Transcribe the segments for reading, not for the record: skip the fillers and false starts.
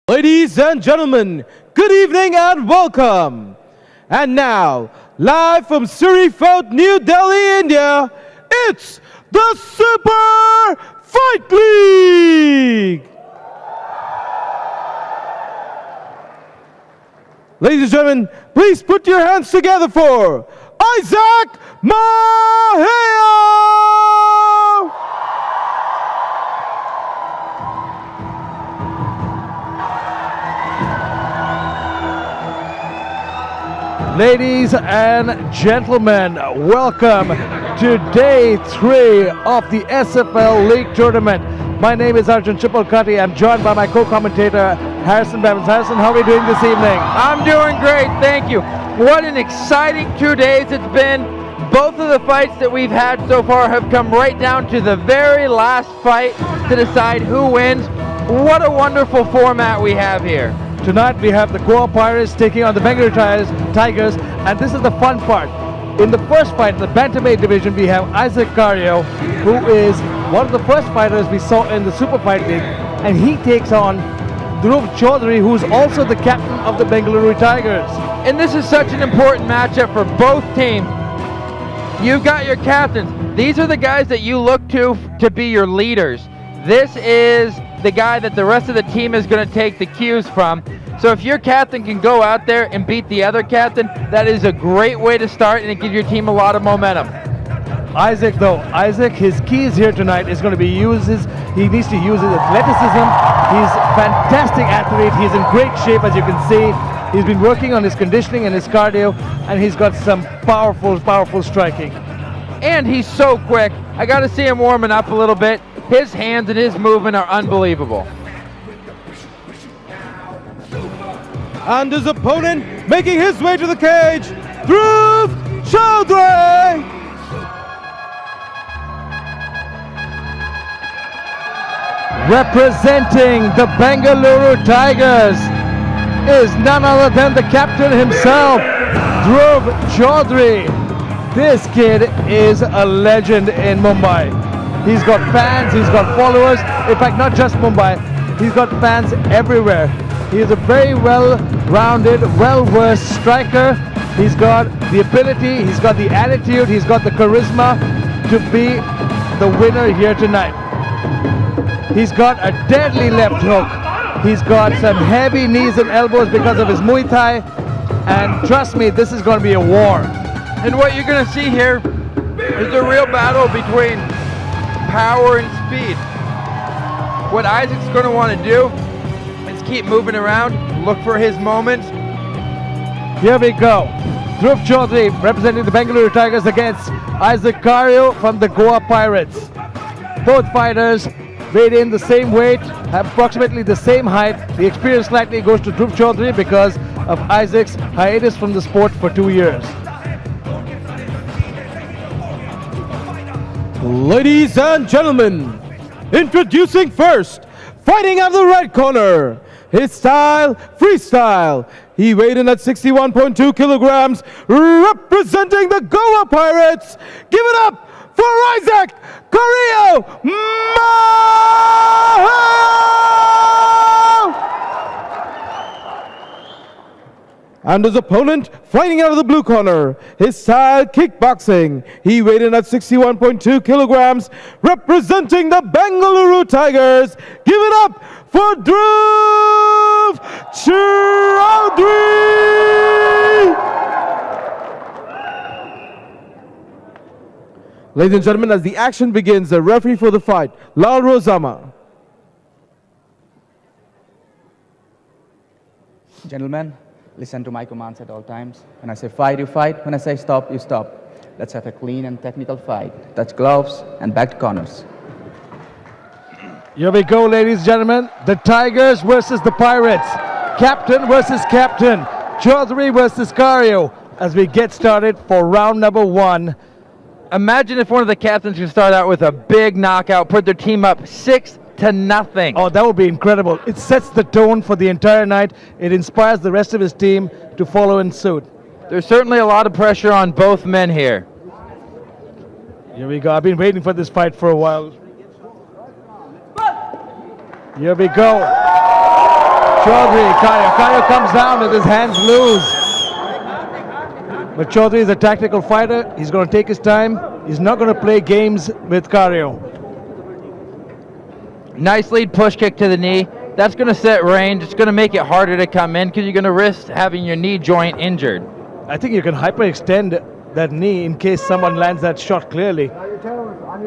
Ladies and gentlemen, good evening and welcome. And now, live from Surrey Fort, New Delhi, India, it's the Super Fight League! Ladies and gentlemen, please put your hands together for Issac Kario! Ladies and gentlemen, welcome to Day 3 of the SFL League Tournament. My name is Arjun Chipalkatti. I'm joined by my co-commentator, Harrison Bevins. Harrison, how are we doing this evening? I'm doing great, thank you. What an exciting 2 days it's been. Both of the fights that we've had so far have come right down to the very last fight to decide who wins. What a wonderful format we have here. Tonight we have the Goa Pirates taking on the Bengaluru Tigers, and this is the fun part. In the first fight, in the bantamweight division, we have Issac Kario, who is one of the first fighters we saw in the Super Fight League, and he takes on Dhruv Chaudhary, who's also the captain of the Bengaluru Tigers. And this is such an important matchup for both teams. You've got your captains. These are the guys that you look to be your leaders. This is the guy that the rest of the team is going to take the cues from. So if your captain can go out there and beat the other captain, that is a great way to start, and it gives your team a lot of momentum. Issac, his keys here tonight is going to be he needs to use his athleticism. He's a fantastic athlete. He's in great shape, as you can see. He's been working on his conditioning and his cardio, and he's got some powerful striking. And he's so quick. I got to see him warming up a little bit. His hands and his movement are unbelievable. And his opponent making his way to the cage, Dhruv Chaudhary! Representing the Bengaluru Tigers is none other than the captain himself, Dhruv Chaudhary. This kid is a legend in Mumbai. He's got fans, he's got followers. In fact, not just Mumbai, he's got fans everywhere. He is a very well-rounded, well-versed striker. He's got the ability, he's got the attitude, he's got the charisma to be the winner here tonight. He's got a deadly left hook. He's got some heavy knees and elbows because of his Muay Thai. And trust me, this is going to be a war. And what you're going to see here is a real battle between power and speed. What Isaac's going to want to do is keep moving around, look for his moment. Here we go. Dhruv Chaudhary representing the Bengaluru Tigers against Issac Kario from the Goa Pirates. Both fighters weighed in the same weight, have approximately the same height. The experience slightly goes to Dhruv Chaudhary because of Isaac's hiatus from the sport for 2 years. Ladies and gentlemen, introducing first, fighting out of the red corner, his style, freestyle. He weighed in at 61.2 kilograms, representing the Goa Pirates. Give it up for Issac Kario! And his opponent, fighting out of the blue corner, his style kickboxing. He weighed in at 61.2 kilograms, representing the Bengaluru Tigers. Give it up for Dhruv Chaudhary! Ladies and gentlemen, as the action begins, the referee for the fight, Lal Rosama. Gentlemen, listen to my commands at all times. When I say fight, you fight. When I say stop, you stop. Let's have a clean and technical fight. Touch gloves and back to corners. Here we go, ladies and gentlemen. The Tigers versus the Pirates. Captain versus captain. Chaudhary versus Kario. As we get started for round number 1. Imagine if one of the captains could start out with a big knockout, put their team up 6-0. Oh, that would be incredible. It sets the tone for the entire night. It inspires the rest of his team to follow in suit. There's certainly a lot of pressure on both men here. Here we go. I've been waiting for this fight for a while. Here we go. Chaudhary, Kario comes down with his hands loose. But Chaudhary is a tactical fighter. He's going to take his time. He's not going to play games with Kario. Nice lead push kick to the knee. That's going to set range. It's going to make it harder to come in because you're going to risk having your knee joint injured. I think you can hyperextend that knee in case someone lands that shot clearly.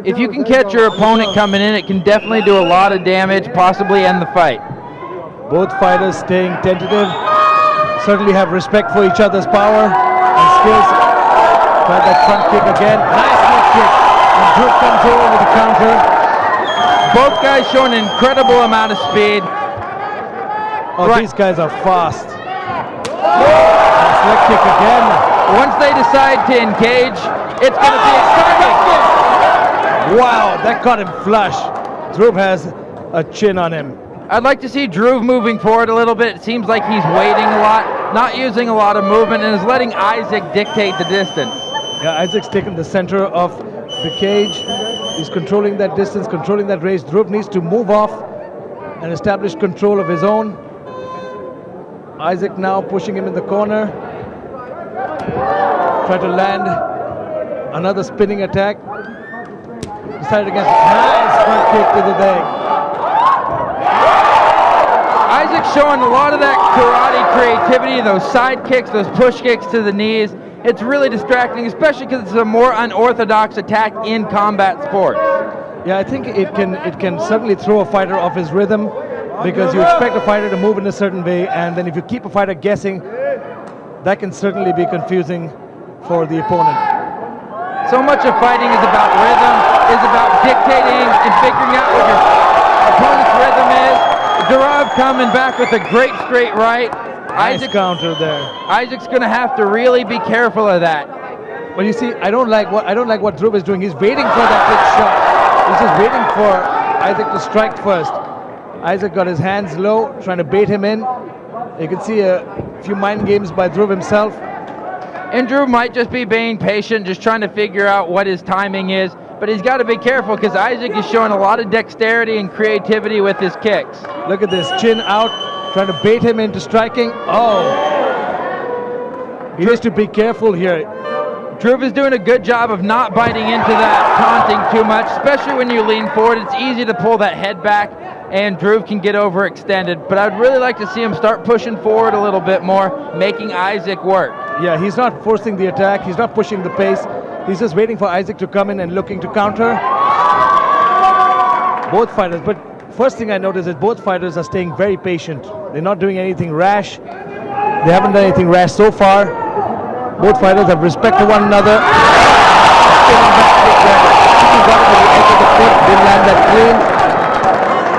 If you can catch your opponent coming in, it can definitely do a lot of damage, possibly end the fight. Both fighters staying tentative, certainly have respect for each other's power and skills. Try that front kick again. Nice leg kick. And Dhruv comes over with the counter. Both guys showing an incredible amount of speed. Oh, these guys are fast. Nice leg kick again. Once they decide to engage, it's going to be exciting. Wow, that caught him flush. Dhruv has a chin on him. I'd like to see Dhruv moving forward a little bit. It seems like he's waiting a lot, not using a lot of movement, and is letting Issac dictate the distance. Yeah, Isaac's taken the center of the cage. He's controlling that distance, controlling that range. Dhruv needs to move off and establish control of his own. Issac now pushing him in the corner. Try to land another spinning attack. Decided against nice front kick to the leg. Isaac's showing a lot of that karate creativity, those side kicks, those push kicks to the knees. It's really distracting, especially because it's a more unorthodox attack in combat sports. Yeah, I think it can certainly throw a fighter off his rhythm, because you expect a fighter to move in a certain way, and then if you keep a fighter guessing, that can certainly be confusing for the opponent. So much of fighting is about rhythm, is about dictating and figuring out what your opponent's rhythm is. Dhruv coming back with a great straight right. Nice counter there. Isaac's going to have to really be careful of that. But you see, I don't like what Dhruv is doing. He's waiting for that big shot. He's just waiting for Issac to strike first. Issac got his hands low, trying to bait him in. You can see a few mind games by Dhruv himself. And Dhruv might just be being patient, just trying to figure out what his timing is. But he's got to be careful because Issac is showing a lot of dexterity and creativity with his kicks. Look at this, chin out, trying to bait him into striking. Oh! He needs to be careful here. Dhruv is doing a good job of not biting into that taunting too much, especially when you lean forward. It's easy to pull that head back, and Dhruv can get overextended. But I'd really like to see him start pushing forward a little bit more, making Issac work. Yeah, he's not forcing the attack. He's not pushing the pace. He's just waiting for Issac to come in and looking to counter. Both fighters, but first thing I noticed is both fighters are staying very patient. They're not doing anything rash. They haven't done anything rash so far. Both fighters have respect for one another. Didn't land that clean.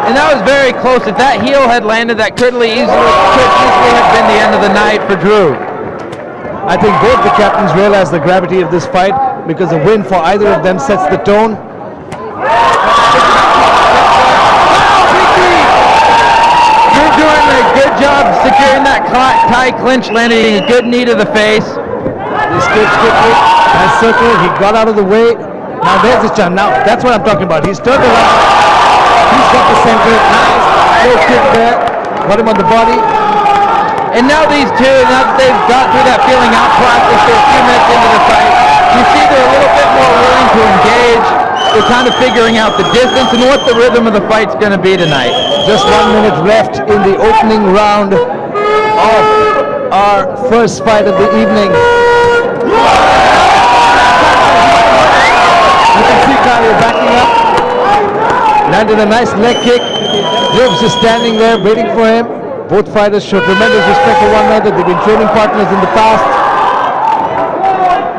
And that was very close. If that heel had landed, that could easily have been the end of the night for Dhruv. I think both the captains realize the gravity of this fight, because a win for either of them sets the tone. Dhruv doing a good job securing that tie clinch, landing a good knee to the face. He escapes quickly. Nice circle. He got out of the way. Now there's his chance. Now that's what I'm talking about. He's turned around. He's got the center. Nice low kick there. Got him on the body. And now these two, now that they've got through that feeling out process, they're a few minutes into the fight, you see they're a little bit more willing to engage. They're kind of figuring out the distance and what the rhythm of the fight's going to be tonight. Just 1 minute left in the opening round of our first fight of the evening. You can see Kario backing up. Landed a nice leg kick. Dhruv's just standing there waiting for him. Both fighters show tremendous respect for one another. They've been training partners in the past.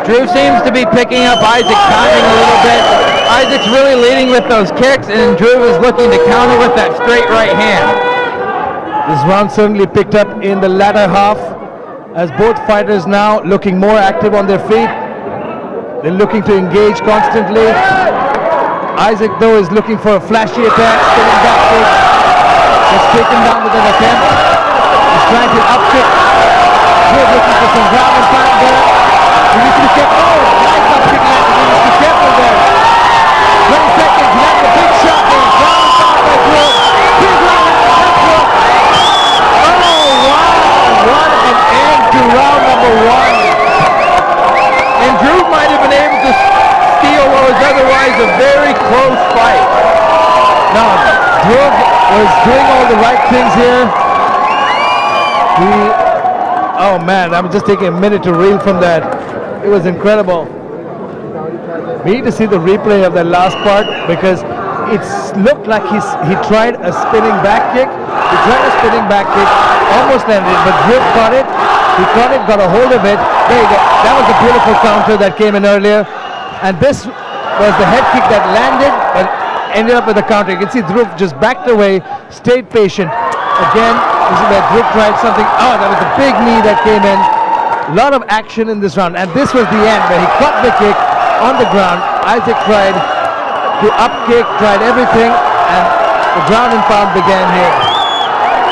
Dhruv seems to be picking up Isaac's timing a little bit. Isaac's really leading with those kicks, and Dhruv is looking to counter with that straight right hand. This round certainly picked up in the latter half, as both fighters now looking more active on their feet. They're looking to engage constantly. Issac, though, is looking for a flashy attack, spinning backwards. Gets taken down with an attempt. He's trying to upkick. Dhruv looking for some ground and pound there. He needs to be careful. Oh, nice upkick landed. He needs to be careful there. 20 seconds. He landed a big shot there. Ground and pound by Dhruv. Big round and left hook. Oh, was doing all the right things here. Oh man, I'm just taking a minute to reel from that. It was incredible. We need to see the replay of that last part because it looked like he tried a spinning back kick. He tried a spinning back kick, almost landed, but Dhruv caught it. He caught it, got a hold of it. There you go. That was a beautiful counter that came in earlier. And this was the head kick that landed, but ended up with a counter. You can see Dhruv just backed away, stayed patient. Again, this is where Dhruv tried something. Oh, that was a big knee that came in. A lot of action in this round. And this was the end where he caught the kick on the ground. Issac tried to up kick, tried everything, and the ground and pound began here.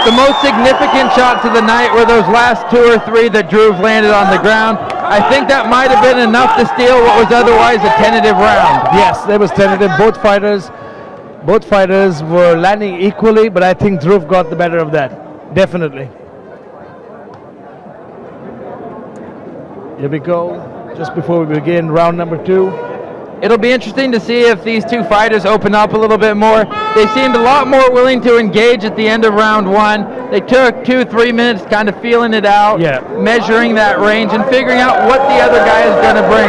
The most significant shots of the night were those last 2 or 3 that Dhruv landed on the ground. I think that might have been enough to steal what was otherwise a tentative round. Yes, that was tentative. Both fighters were landing equally, but I think Dhruv got the better of that. Definitely. Here we go. Just before we begin round number 2. It'll be interesting to see if these 2 fighters open up a little bit more. They seemed a lot more willing to engage at the end of round 1. They took 2-3 minutes kind of feeling it out, measuring that range and figuring out what the other guy is going to bring.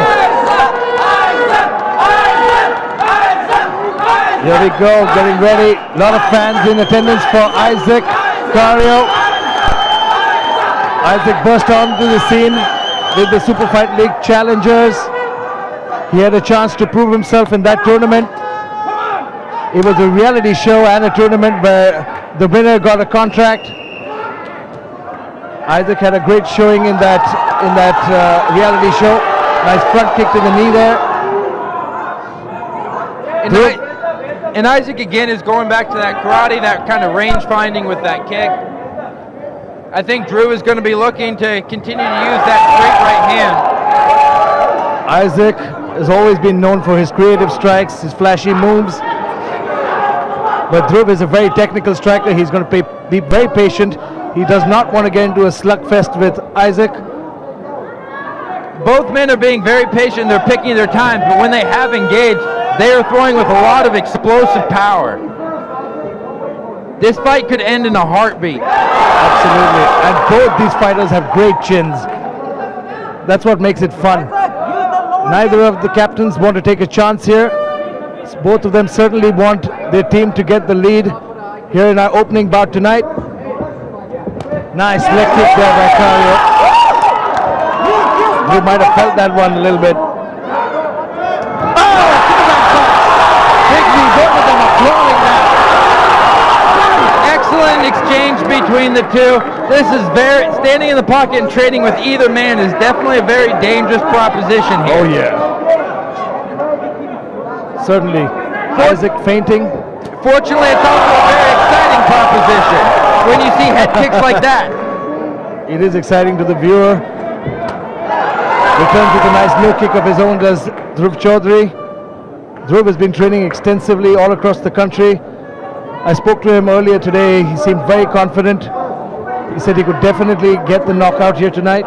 Here we go, getting ready. A lot of fans in attendance for Issac Kario. Issac burst onto the scene with the Super Fight League challengers. He had a chance to prove himself in that tournament. It was a reality show and a tournament where the winner got a contract. Issac had a great showing in that reality show. Nice front kick to the knee there. And Issac again is going back to that karate, that kind of range finding with that kick. I think Dhruv is going to be looking to continue to use that straight right hand. Issac has always been known for his creative strikes, his flashy moves. But Dhruv is a very technical striker. He's going to be very patient. He does not want to get into a slugfest with Issac. Both men are being very patient. They're picking their time, but when they have engaged, they are throwing with a lot of explosive power. This fight could end in a heartbeat. Absolutely. And both these fighters have great chins. That's what makes it fun. Neither of the captains want to take a chance here. Both of them certainly want their team to get the lead here in our opening bout tonight. Nice leg kick there by Kario. You might have felt that one a little bit. Excellent exchange between the 2. This is standing in the pocket and trading with either man is definitely a very dangerous proposition here. Oh yeah. Certainly. Issac fainting. Fortunately, it's also a very exciting proposition when you see head kicks like that. It is exciting to the viewer. Returns with a nice low kick of his own does Dhruv Chaudhary. Dhruv has been training extensively all across the country. I spoke to him earlier today. He seemed very confident. He said he could definitely get the knockout here tonight.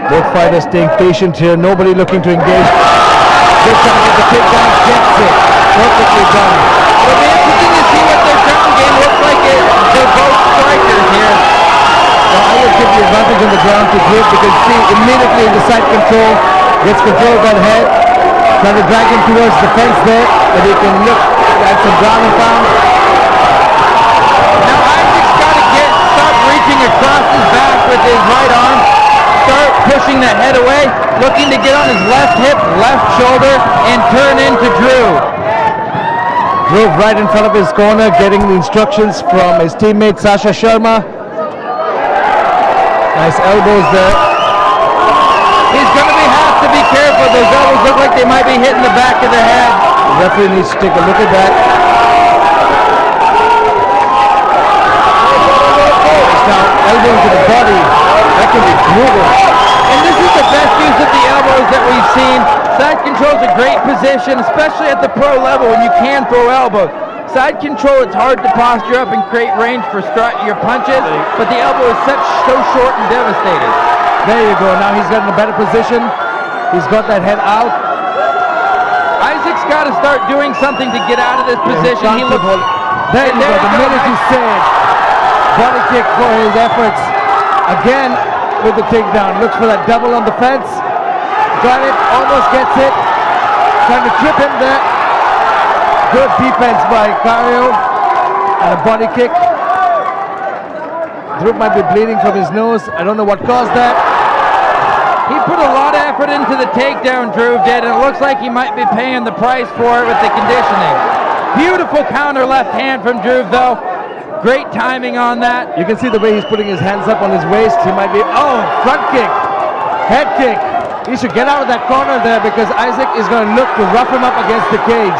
Both fighters staying patient here. Nobody looking to engage. They're trying to get the takedown. Gets it. Perfectly done. It'll be interesting to see what their ground game looks like. They're both strikers here. Well, I would give the advantage on the ground to Dhruv because see immediately in the side control, gets control of that head, trying to drag him towards the fence there, but he can look at some ground and pound. Now Isaac's got to start reaching across his back with his right arm, start pushing that head away, looking to get on his left hip, left shoulder, and turn into Dhruv. Dhruv right in front of his corner, getting the instructions from his teammate Sasha Sharma. Nice elbows there. He's going to have to be careful. Those elbows look like they might be hitting the back of the head. The referee needs to take a look at that. Now, elbow to the body. That can be brutal. And this is the best use of the elbows that we've seen. Side control is a great position, especially at the pro level when you can throw elbows. Side control, it's hard to posture up and create range for your punches, but the elbow is so short and devastating. There you go. Now he's got in a better position. He's got that head out. Isaac's got to start doing something to get out of this position. He looks. There you go. The minute you said body kick for his efforts. Again with the takedown. Looks for that double on the fence. Got it. Almost gets it. Trying to trip him there. Good defense by Kario. And a body kick. Dhruv might be bleeding from his nose. I don't know what caused that. He put a lot of effort into the takedown, Dhruv did, and it looks like he might be paying the price for it with the conditioning. Beautiful counter left hand from Dhruv, though. Great timing on that. You can see the way he's putting his hands up on his waist. He might be, front kick, head kick. He should get out of that corner there because Issac is going to look to rough him up against the cage.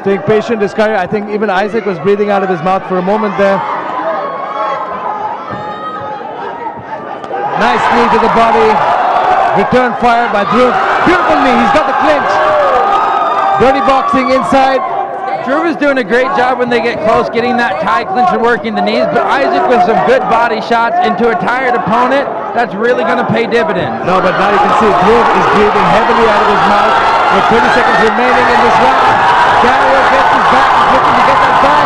Staying patient is Kario. I think even Issac was breathing out of his mouth for a moment there. Nice knee to the body. Return fire by Dhruv. Beautiful knee. He's got the clinch. Dirty boxing inside. Dhruv is doing a great job when they get close, getting that tie clinch and working the knees, but Issac with some good body shots into a tired opponent, that's really going to pay dividends. No, but now you can see Dhruv is breathing heavily out of his mouth with 30 seconds remaining in this round. Kario gets his back. He's looking to get that back.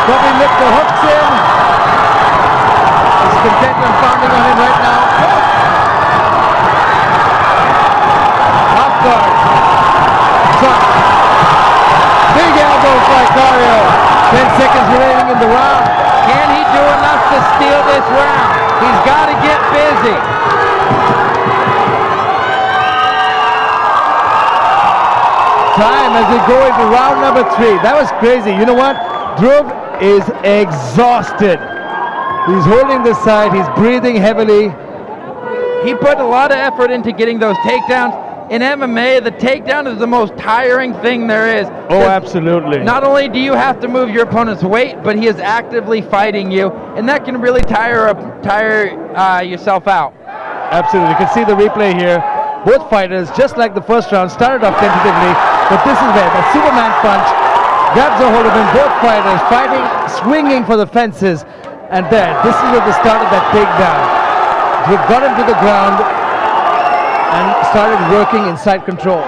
Probably lift the hooks in. He's content on pounding on him right now. Half guard. Shot. Big elbows by Kario. 10 seconds remaining in the round. Can he do enough to steal this round? He's got to get busy. Time as we go into round number 3. That was crazy. You know what? Dhruv is exhausted. He's holding this side. He's breathing heavily. He put a lot of effort into getting those takedowns. In MMA, the takedown is the most tiring thing there is. Oh, absolutely. Not only do you have to move your opponent's weight, but he is actively fighting you, and that can really tire yourself out. Absolutely. You can see the replay here. Both fighters, just like the first round, started off tentatively, but this is where the Superman punch grabs a hold of him. Both fighters fighting, swinging for the fences, and there, this is where the start of that takedown. Dhruv got him to the ground and started working inside control.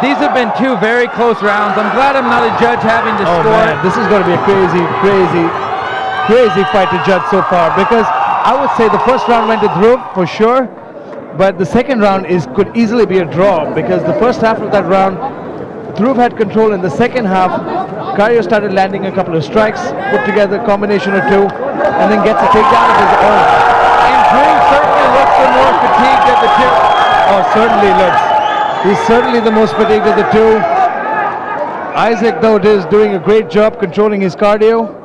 These have been 2 very close rounds. I'm glad I'm not a judge having to score. Man, this is going to be a crazy fight to judge so far, because I would say the first round went to Dhruv for sure, but the second round could easily be a draw, because the first half of that round Dhruv had control. In the second half, Kario started landing a couple of strikes, put together a combination or 2, and then gets a takedown of his own. And Dhruv certainly looks the more fatigued of the 2. Oh, certainly looks. He's certainly the most fatigued of the 2. Issac, though, is doing a great job controlling his cardio.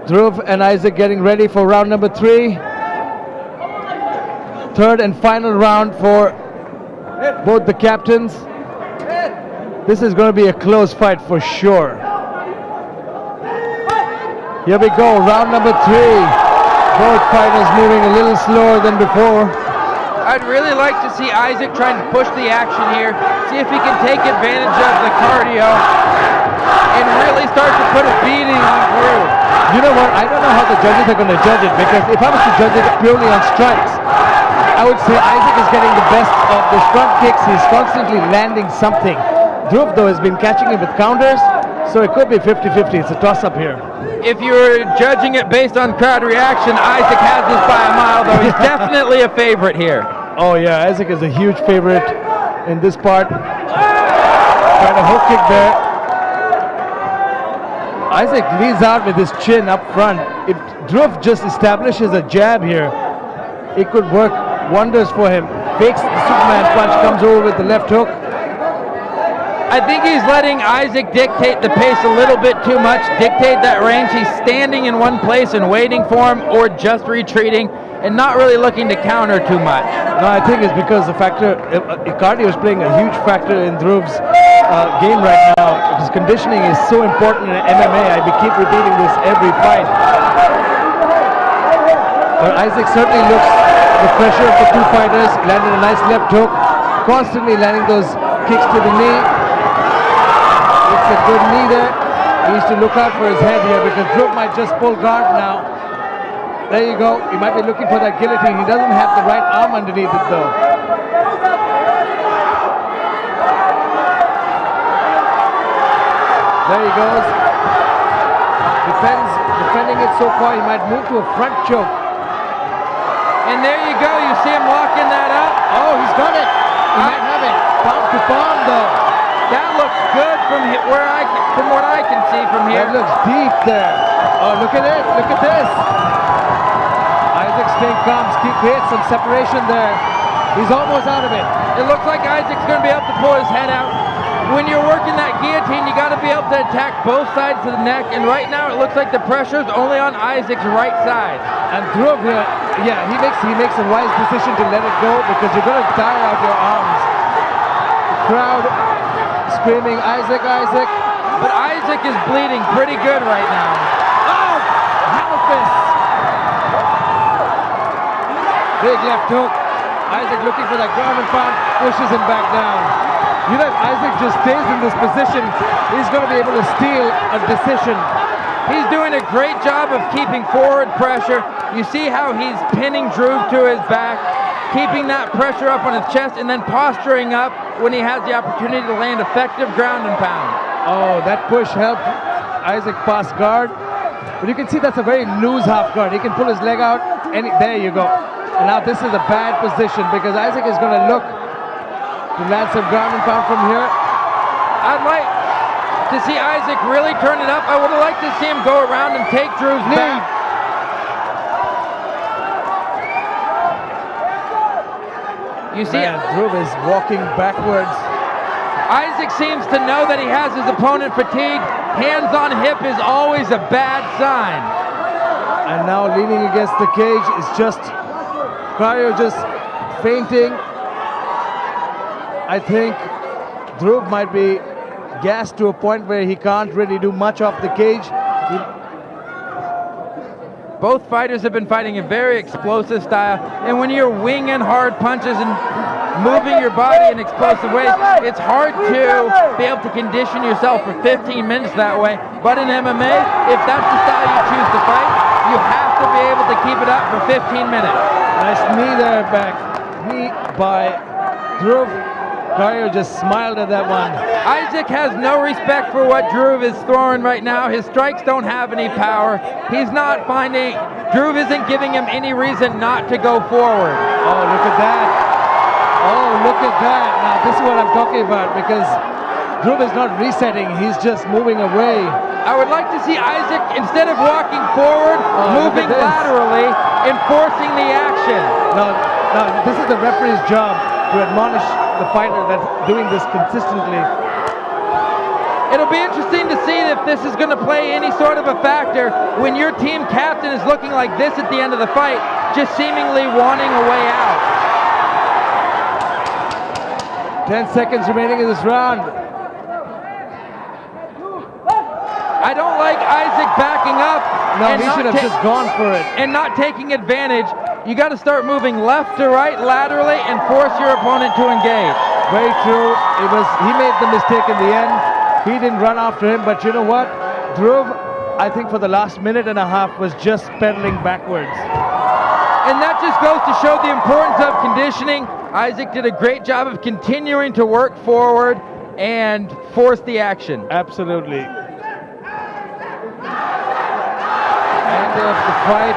Dhruv and Issac getting ready for round number 3. Third and final round for both the captains. This is going to be a close fight for sure. Here we go, round number 3. Both fighters moving a little slower than before. I'd really like to see Issac trying to push the action here, see if he can take advantage of the cardio and really start to put a beating on Dhruv. You know what, I don't know how the judges are going to judge it, because if I was to judge it purely on strikes, I would say Issac is getting the best of the front kicks. He's constantly landing something. Dhruv, though, has been catching him with counters, so it could be 50-50. It's a toss-up here. If you're judging it based on crowd reaction, Issac has this by a mile, though. He's definitely a favorite here. Oh yeah, Issac is a huge favorite in this part. Trying a hook kick there. Issac leads out with his chin up front. If Dhruv just establishes a jab here, it could work wonders for him. Fakes the Superman punch, comes over with the left hook. I think he's letting Issac dictate the pace a little bit too much, dictate that range. He's standing in one place and waiting for him, or just retreating and not really looking to counter too much. No, I think it's because the factor, cardio is playing a huge factor in Dhruv's game right now. His conditioning is so important in MMA. I keep repeating this every fight. But Issac certainly looks the pressure of the 2 fighters, landed a nice left hook, constantly landing those kicks to the knee. It's a good knee there. He needs to look out for his head here, because Dhruv might just pull guard now. There you go. He might be looking for that guillotine. He doesn't have the right arm underneath it though. There he goes. Defending it so far. He might move to a front choke. And there you go. You see him locking that up. Oh, he's got it. He might have it. Palm to palm though. That looks good from what I can see from here. That looks deep there. Oh, look at it. Look at this. Issac staying calm. Creates some separation there. He's almost out of it. It looks like Issac's going to be able to pull his head out. When you're working that guillotine, you got to be able to attack both sides of the neck. And right now, it looks like the pressure is only on Issac's right side. And Dhruv here, yeah, he makes a wise decision to let it go because you're going to tire out your arms. The crowd screaming, Issac, Issac. But Issac is bleeding pretty good right now. Oh, hammer fist. Big left hook. Issac looking for that ground and pound, pushes him back down. You know, if Issac just stays in this position, he's going to be able to steal a decision. He's doing a great job of keeping forward pressure. You see how he's pinning Dhruv to his back, keeping that pressure up on his chest, and then posturing up when he has the opportunity to land effective ground and pound. Oh, that push helped Issac pass guard. But you can see that's a very loose half guard. He can pull his leg out, and there you go. And now this is a bad position because Issac is going to look to land some ground and pound from here. I'd like to see Issac really turn it up. I would have liked to see him go around and take Dhruv's back. You see, Dhruv is walking backwards. Issac seems to know that he has his opponent fatigued. Hands on hip is always a bad sign. And now leaning against the cage is just Kario just fainting. I think Dhruv might be gassed to a point where he can't really do much off the cage. Both fighters have been fighting a very explosive style, and when you're winging hard punches and moving your body in explosive ways, it's hard to be able to condition yourself for 15 minutes that way. But in MMA, if that's the style you choose to fight, you have to be able to keep it up for 15 minutes. Nice knee there back. Knee by Dhruv. Kario just smiled at that one. Issac has no respect for what Dhruv is throwing right now. His strikes don't have any power. He's not finding, Dhruv isn't giving him any reason not to go forward. Oh, look at that. Oh, look at that. Now, this is what I'm talking about because Dhruv is not resetting. He's just moving away. I would like to see Issac, instead of walking forward, moving laterally and forcing the action. No, this is the referee's job to admonish the fighter that's doing this consistently. It'll be interesting to see if this is going to play any sort of a factor when your team captain is looking like this at the end of the fight, just seemingly wanting a way out. 10 seconds remaining in this round. I don't like Issac backing up. No, he should have just gone for it. And not taking advantage. You got to start moving left to right laterally and force your opponent to engage. Very true. He made the mistake in the end. He didn't run after him, but you know what? Dhruv, I think for the last minute and a half was just pedaling backwards. And that just goes to show the importance of conditioning. Issac did a great job of continuing to work forward and force the action. Absolutely. End of the fight.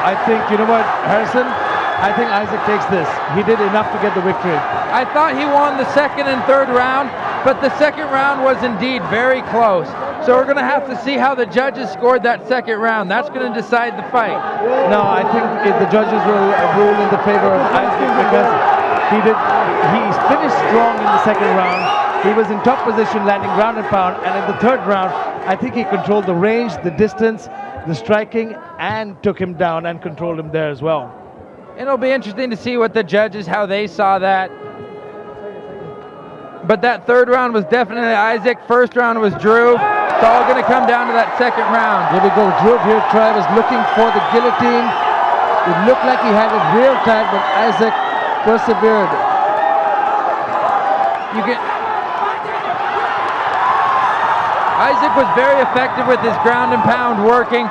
I think, you know what, Harrison? I think Issac takes this. He did enough to get the victory. I thought he won the second and third round, but the second round was indeed very close. So we're going to have to see how the judges scored that second round. That's going to decide the fight. No, I think the judges will rule in the favor of Issac because he finished strong in the second round. He was in top position landing ground and pound, and in the third round, I think he controlled the range, the distance, the striking, and took him down and controlled him there as well. It'll be interesting to see what the judges, how they saw that. But that third round was definitely Issac. First round was Dhruv. It's all going to come down to that second round. Here we go. Dhruv here, was looking for the guillotine. It looked like he had it real tight, but Issac persevered. Issac was very effective with his ground and pound working.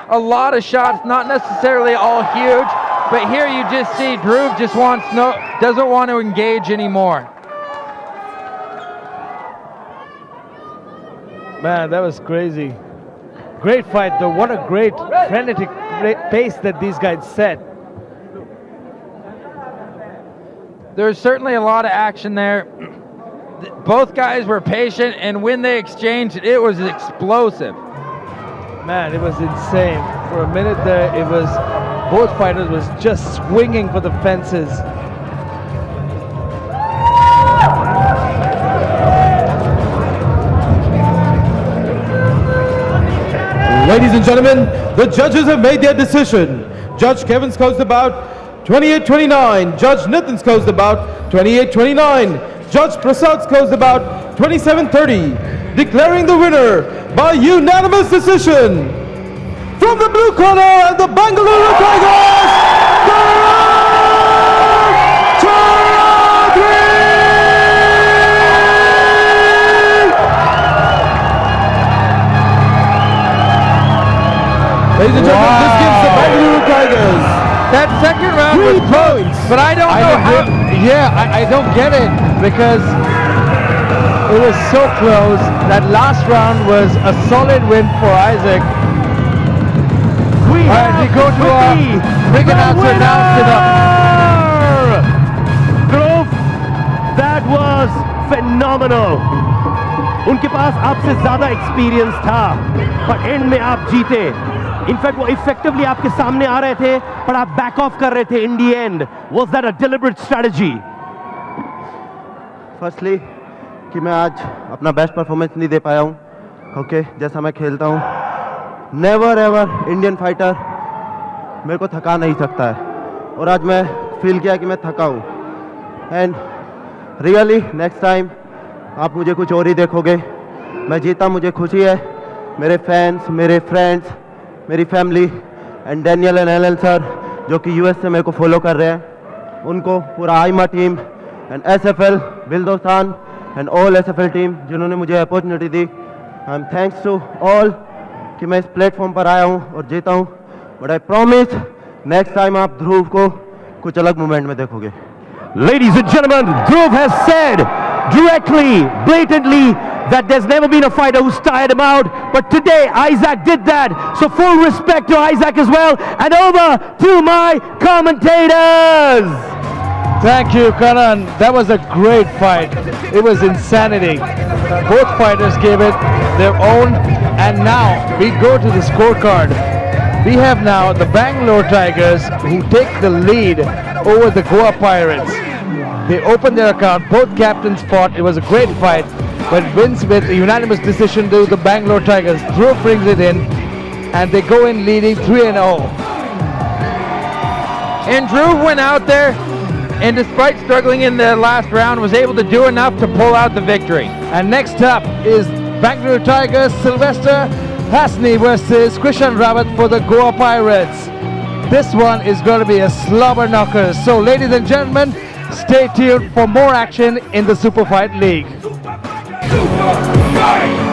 a lot of shots, not necessarily all huge, but here you just see Dhruv just doesn't want to engage anymore. Man, that was crazy. Great fight though. What a great frenetic pace that these guys set. There's certainly a lot of action there. Both guys were patient, and when they exchanged, it was explosive. Man, it was insane. For a minute there, it was both fighters was just swinging for the fences. Ladies and gentlemen, the judges have made their decision. Judge Kevin scores the bout 28-29. Judge Nitin scores the bout 28-29. Judge Prasad scores the bout 27-30. Declaring the winner by unanimous decision from the blue corner and the Bengaluru Tigers, Dhruv Chaudhary! Ladies and gentlemen, this gives the Bengaluru Tigers That second round 3 was close, points. but I don't know how. I don't get it because it was so close. That last round was a solid win for Isaac. We have we go to our ring announcer now. Dhruv, that was phenomenal. उनके पास आपसे ज्यादा experience था, पर and में आप जीते. In fact वो effectively आपके सामने आ रहे थे, पर आप बैक ऑफ कर रहे थे in the end. Was that a deliberate strategy? Firstly कि मैं आज अपना बेस्ट परफॉर्मेंस नहीं दे पाया हूँ. ओके, जैसा मैं खेलता हूँ, नेवर एवर इंडियन फाइटर मेरे को थका नहीं सकता है, और आज मैं फील किया कि मैं थका हूँ. एंड रियली नेक्स्ट टाइम आप मुझे कुछ और ही देखोगे. मैं जीता, मुझे खुशी है. मेरे फैंस, मेरे फ्रेंड्स, मेरी family and Daniel and Alan sir जो कि यूएस से मेरे को फॉलो कर रहे हैं, उनको, पूरा आईमा टीम एंड एसएफएल बिल्दोस्तान एंड ऑल एसएफएल टीम जिन्होंने मुझे अपॉर्चुनिटी दी. I am thanks to all कि मैं इस प्लेटफॉर्म पर आया हूँ और जीता हूँ. But I promise next time आप ध्रुव को कुछ अलग मोमेंट में देखोगे. Ladies and gentlemen, Dhruv has said directly, blatantly, that there's never been a fighter who's tired him out, but today Isaac did that. So full respect to Isaac as well, and over to my commentators. Thank you, Karan. That was a great fight. It was insanity. Both fighters gave it their own, and now we go to the scorecard. We have now the Bangalore Tigers who take the lead over the Goa Pirates. They opened their account, both captains fought. It was a great fight, but wins with a unanimous decision to the Bangalore Tigers. Dhruv brings it in, and they go in leading 3-0. And Dhruv went out there, and despite struggling in the last round, was able to do enough to pull out the victory. And next up is Bangalore Tigers, Sylvester Hasni versus Krishan Rawat for the Goa Pirates. This one is going to be a slobber knocker. So ladies and gentlemen, stay tuned for more action in the Super Fight League. Super Fight!